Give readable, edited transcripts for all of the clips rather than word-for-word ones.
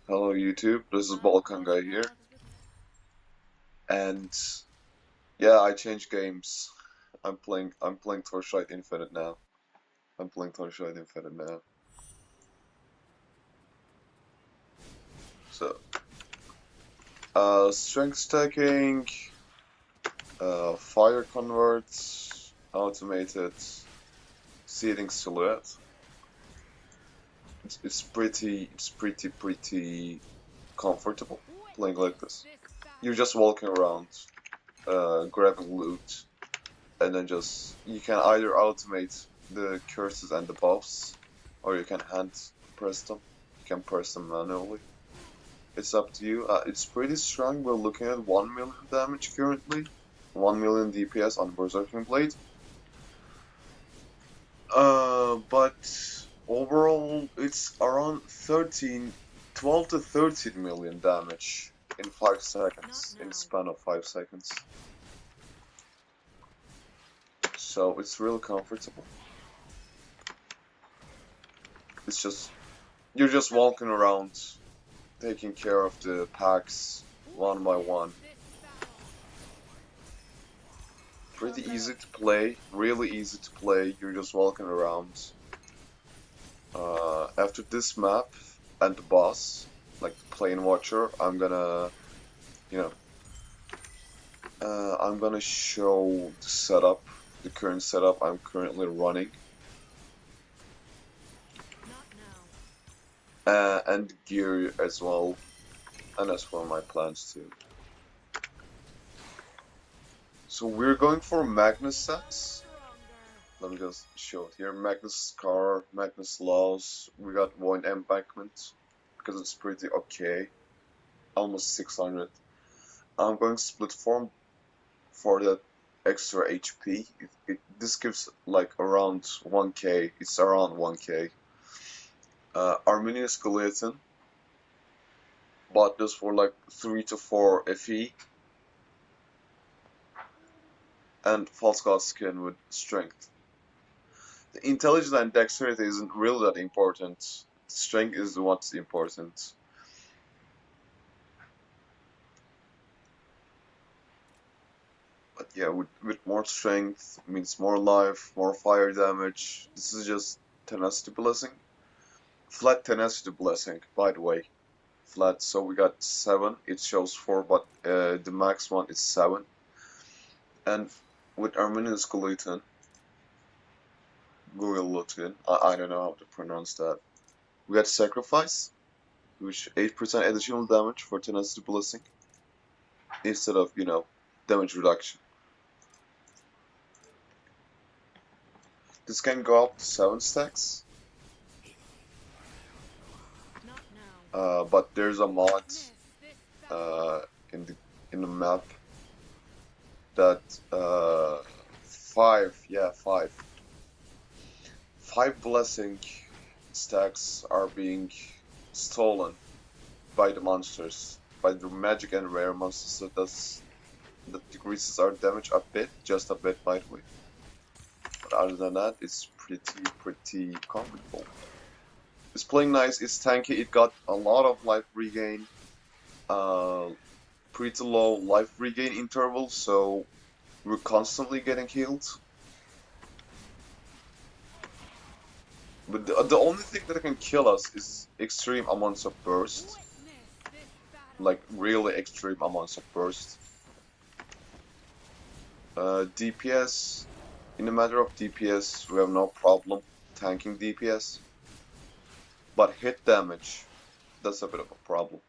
Hello YouTube, this is BalkanGuy here, and yeah, I changed games. I'm playing Torchlight Infinite now. I'm playing Torchlight Infinite now. So, strength stacking, fire converts, automated, seeding silhouette. It's pretty comfortable playing like this. You're just walking around, grabbing loot, and then you can either automate the curses and the buffs, or you can hand press them. You can press them manually. It's up to you. It's pretty strong. We're looking at 1 million damage currently, 1 million DPS on Berserking Blade. But overall, it's around 12 to 13 million damage in 5 seconds, in the span of 5 seconds. So it's really comfortable. It's just You're just walking around, taking care of the packs one by one. Pretty easy to play, really easy to play. You're just walking around. After this map and the boss, like the Plane Watcher, I'm gonna show the setup, the current setup I'm currently running, and gear as well, and as well my plans too. So we're going for Magnus sets. Let me just show it here. Magnus Scar, Magnus Laws. We got Void Embankment because it's pretty okay. Almost 600. I'm going split form for that extra HP. This gives like around 1k. It's around 1k. Arminian Skeleton. Bought this for like 3 to 4 FE. And False God Skin with Strength. The intelligence and dexterity isn't really that important. Strength is what's important. But yeah, with more strength means more life, more fire damage. This is just tenacity blessing. Flat tenacity blessing, by the way. Flat, so we got 7. It shows 4, but the max one is 7. And with Arminian Skeleton, Guillotin, I don't know how to pronounce that. We got Sacrifice, which 8% additional damage for tenacity blessing instead of, damage reduction. This can go up to 7 stacks. But there's a mod in the map that 5 blessing stacks are being stolen by the monsters, by the magic and rare monsters. So that decreases our damage a bit, just a bit, by the way. But other than that, it's pretty comfortable. It's playing nice, it's tanky, it got a lot of life regain, pretty low life regain intervals, so we're constantly getting healed. But the only thing that can kill us is extreme amounts of burst. Like, really extreme amounts of burst. DPS, in the matter of DPS, we have no problem tanking DPS. But hit damage, that's a bit of a problem.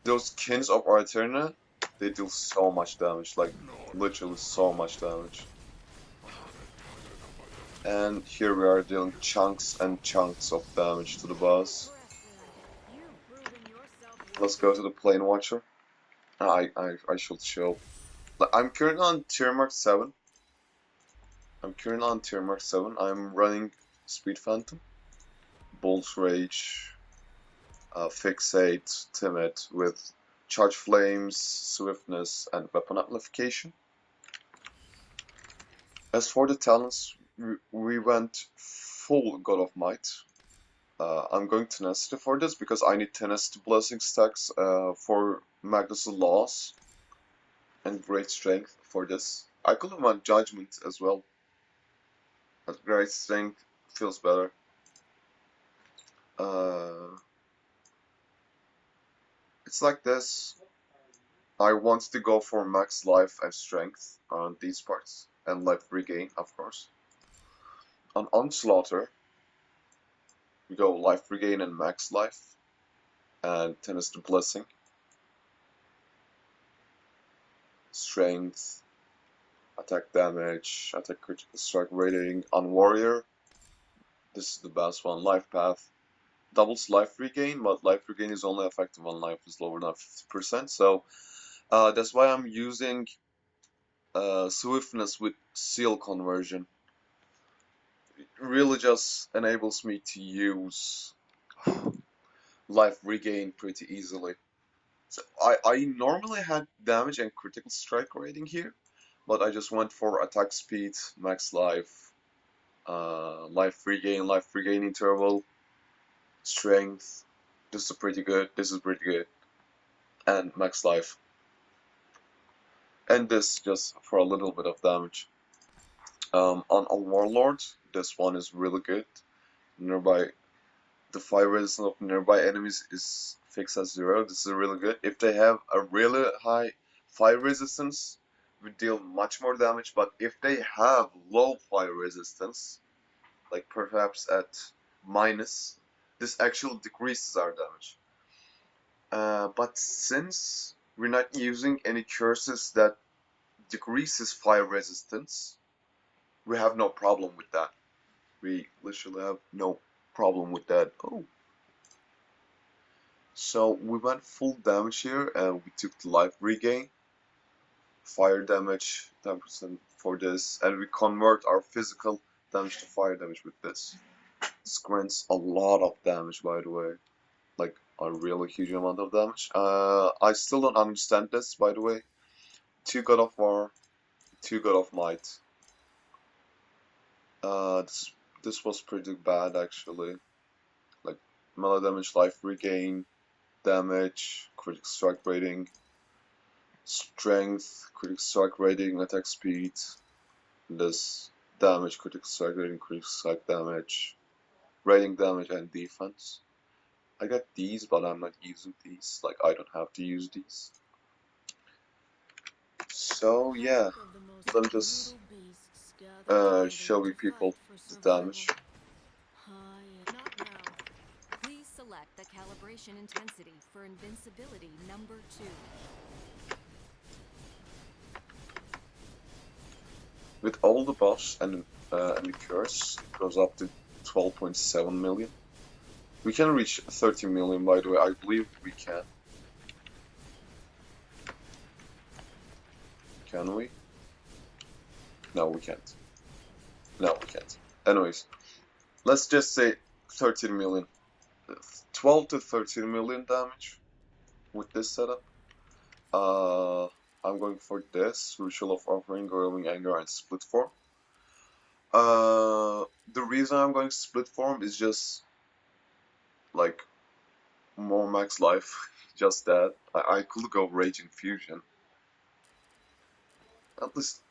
Those Kins of Arterna, they deal so much damage, like literally so much damage. And here we are dealing chunks and chunks of damage to the boss. Let's go to the Plane Watcher. I should show. I'm currently on tier mark 7. I'm running Speed Phantom, Bolt Rage, Fixate, Timid with Charge Flames, Swiftness, and Weapon Amplification. As for the talents, we went full God of Might. I'm going Tenacity for this because I need Tenacity Blessing stacks for Magnus' Laws and Great Strength for this. I could have won Judgment as well, but Great Strength feels better. It's like this. I want to go for max life and strength on these parts, and life regain, of course. On Onslaughter, we go life regain and max life, and Tenacity Blessing. Strength, attack damage, attack critical strike rating. On Warrior, this is the best one. Life Path doubles life regain, but life regain is only effective when life is lower than 50%. So that's why I'm using Swiftness with Seal Conversion. It really just enables me to use life regain pretty easily. So I normally had damage and critical strike rating here, but I just went for attack speed, max life, life regain interval, strength. This is pretty good. This is pretty good, and max life. And this just for a little bit of damage. On a Warlord, this one is really good. Nearby, the fire resistance of nearby enemies is fixed at 0. This is really good. If they have a really high fire resistance, we deal much more damage. But if they have low fire resistance, like perhaps at minus, this actually decreases our damage. But since we're not using any curses that decreases fire resistance, we have no problem with that. We literally have no problem with that. Oh. So we went full damage here and we took the life regain. Fire damage 10% for this, and we convert our physical damage to fire damage with this. This grants a lot of damage, by the way. Like a really huge amount of damage. I still don't understand this, by the way. 2 God of War, 2 God of Might. This was pretty bad actually. Like melee damage, life regain, damage, critical strike rating, strength, critical strike rating, attack speed. This damage, critical strike rating, critical strike damage, rating damage, and defense. I got these, but I'm not using these. Like I don't have to use these. So yeah, let me just show you people the damage. Please select the calibration intensity for invincibility number 2. With all the buffs and the curse, it goes up to 12.7 million. We can reach 30 million, by the way. I believe we can. Can we? No, we can't. No, we can't. Anyways, let's just say 13 million. 12 to 13 million damage with this setup. I'm going for this Ritual of Offering, Growing Anger, and Split Form. The reason I'm going Split Form is just like more max life. Just that. I could go Rage Infusion. At least,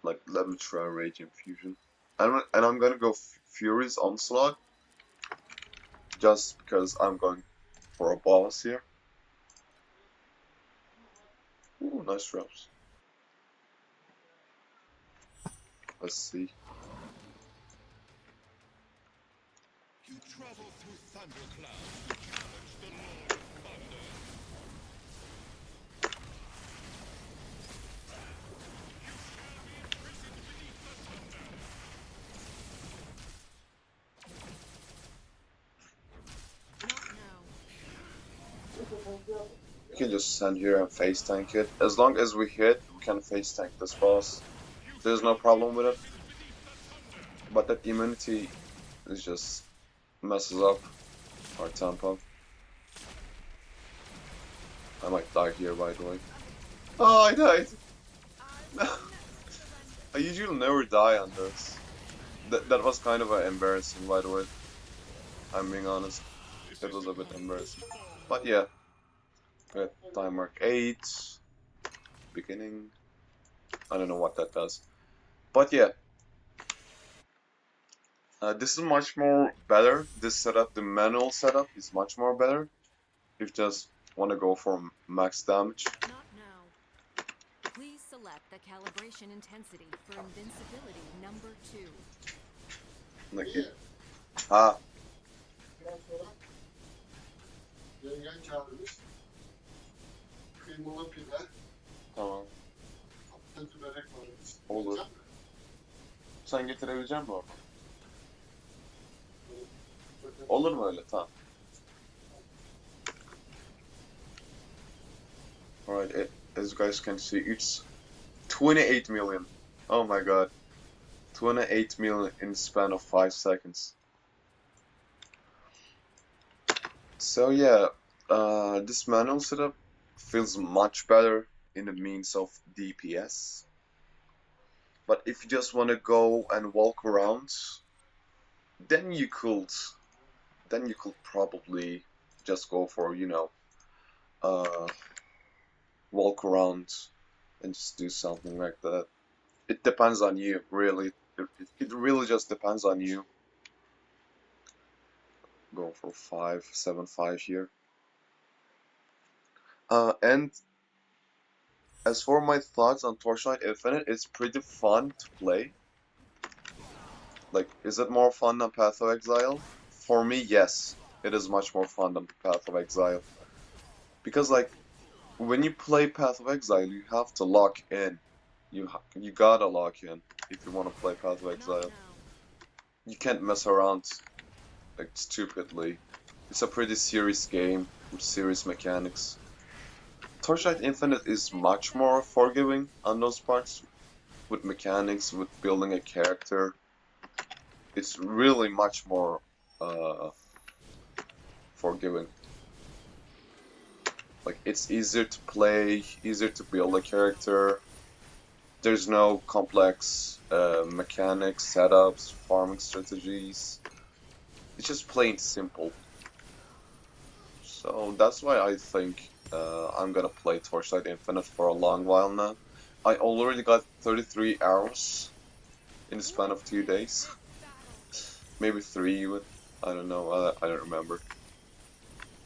like, let me try Rage Infusion. And I'm gonna go Fury's Onslaught. Just because I'm going for a boss here. Ooh, nice drops. Let's see. You travel through thunderclouds to challenge the Lord of Thunder. You shall be imprisoned beneath the thunder. Not now. We can just stand here and face tank it. As long as we hit, we can face tank this boss. There's no problem with it. But that immunity is just messes up our tempo. I might die here, by the way. Oh, I died! No. I usually never die on this. That was kind of embarrassing, by the way. I'm being honest. This It is was the a bit time embarrassing. to fall. But yeah, at time mark 8, beginning. I don't know what that does. But yeah, this is much more better. This setup, the manual setup, is much more better. If you just want to go for max damage. Not now. Please select the calibration intensity for invincibility number 2. Like, İyi. ha, Biraz sonra yengen çağırmış. Kıymalı pide, tamam. patates börek varmış. Olur. Yiyecek misin? Sen getirebilecek misin oradan? Patates- Olur mu öyle? Tamam. Alright, as you guys can see, it's 28 million. Oh my god. 28 million in the span of 5 seconds. So yeah, this manual setup feels much better in the means of DPS. But if you just want to go and walk around, then you could probably just go for, you know, walk around and just do something like that. It depends on you, really. It really just depends on you. Go for 5-7-5 here. And as for my thoughts on Torchlight Infinite, it's pretty fun to play. Like, is it more fun than Path of Exile? For me, yes. It is much more fun than Path of Exile. Because, like, when you play Path of Exile, you have to lock in. You gotta lock in if you want to play Path of Not Exile. now. You can't mess around, like, stupidly. It's a pretty serious game with serious mechanics. Torchlight Infinite is much more forgiving on those parts, with mechanics, with building a character. It's really much more forgiving. Like, it's easier to play, easier to build a character. There's no complex mechanics, setups, farming strategies. It's just plain simple. So that's why I think I'm gonna play Torchlight Infinite for a long while now. I already got 33 hours in the span of 2 days. Maybe 3 even. I don't know, I don't remember.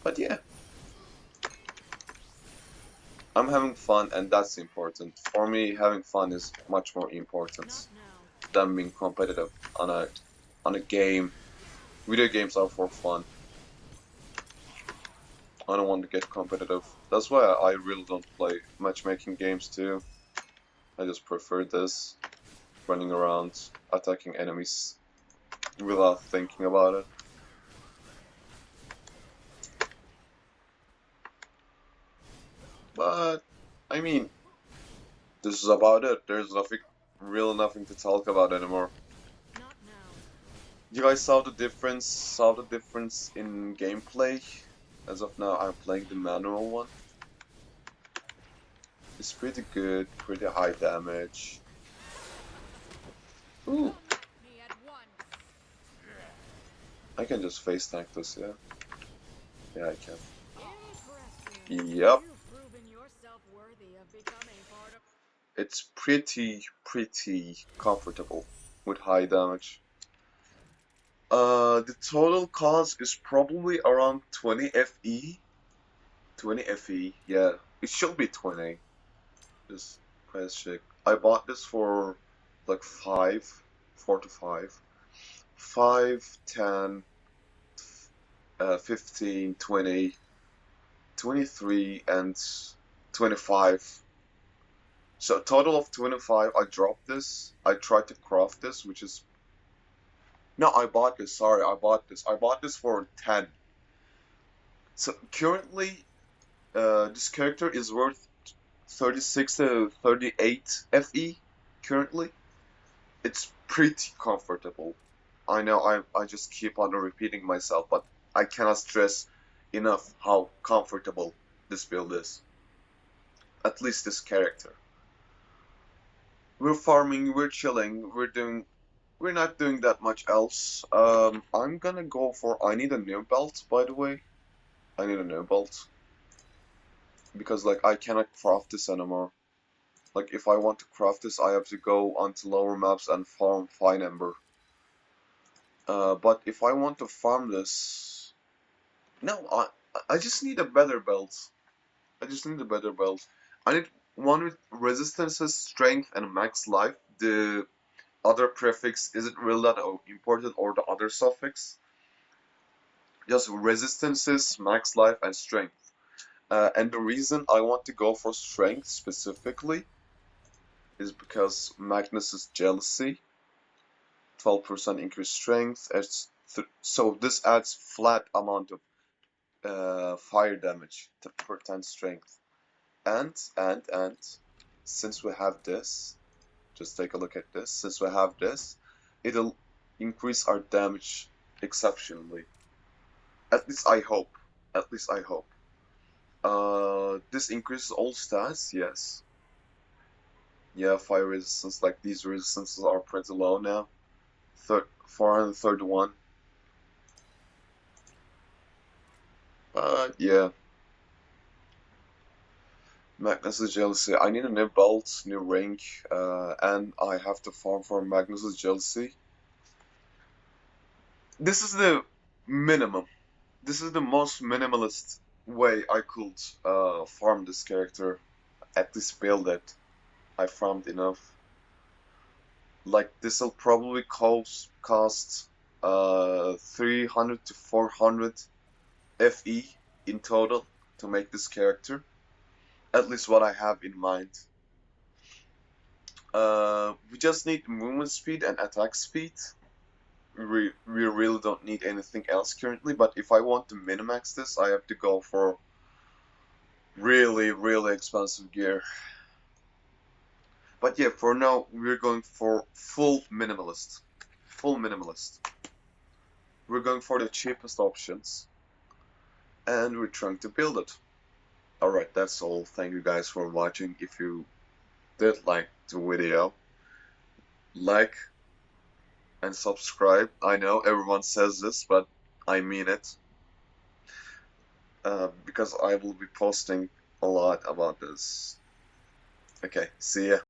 But yeah. I'm having fun, and that's important. For me, having fun is much more important Not now. than being competitive on a game. Video games are for fun. I don't want to get competitive. That's why I really don't play matchmaking games too. I just prefer this, running around, attacking enemies without thinking about it. But, I mean, this is about it. There's nothing to talk about anymore. Not now. You guys saw the difference in gameplay. As of now, I'm playing the manual one. It's pretty good, pretty high damage. Ooh, Me at once. I can just face tank this, yeah? Yeah, I can. Impressive. Yep, You've proven yourself worthy of becoming part of. it's pretty comfortable with high damage. The total cost is probably around 20 FE. 20 FE, yeah. It should be 20. Just price check. I bought this for like 4 to 5. 5, 10, 15, 20, 23, and 25. So total of 25. I dropped this. I tried to craft this, which is... No, I bought this. Sorry, I bought this. I bought this for 10. So currently, this character is worth 36 to 38 FE currently. It's pretty comfortable. I know I just keep on repeating myself, but I cannot stress enough how comfortable this build is. At least this character. We're farming, we're chilling, we're not doing that much else. I'm gonna go for. I need a new belt, by the way. I need a new belt because like I cannot craft this anymore. Like if I want to craft this, I have to go onto lower maps and farm fine ember. But if I want to farm this, no, I just need a better belt. I just need a better belt. I need one with resistances, strength, and max life. The other prefix isn't really that important, or the other suffix. Just resistances, max life, and strength. And the reason I want to go for strength specifically is because Magnus's jealousy, 12% increased strength. So this adds flat amount of fire damage to per 10 strength. And since we have this, just take a look at this. Since we have this, it'll increase our damage exceptionally. At least I hope. At least I hope. This increases all stats, yes. Yeah, fire resistance, like these resistances are pretty low now. 431. Yeah. Magnus's jealousy. I need a new belt, new ring, and I have to farm for Magnus's jealousy. This is the minimum. This is the most minimalist way I could farm this character. At least build it. I farmed enough. Like this'll probably cost 300 to 400 FE in total to make this character. At least what I have in mind. We just need movement speed and attack speed. We really don't need anything else currently, but if I want to minimax this, I have to go for really expensive gear. But yeah, for now, we're going for full minimalist. Full minimalist. We're going for the cheapest options, and we're trying to build it. Alright, that's all. Thank you guys for watching. If you did like the video, like and subscribe. I know everyone says this, but I mean it. Because I will be posting a lot about this. Okay, see ya.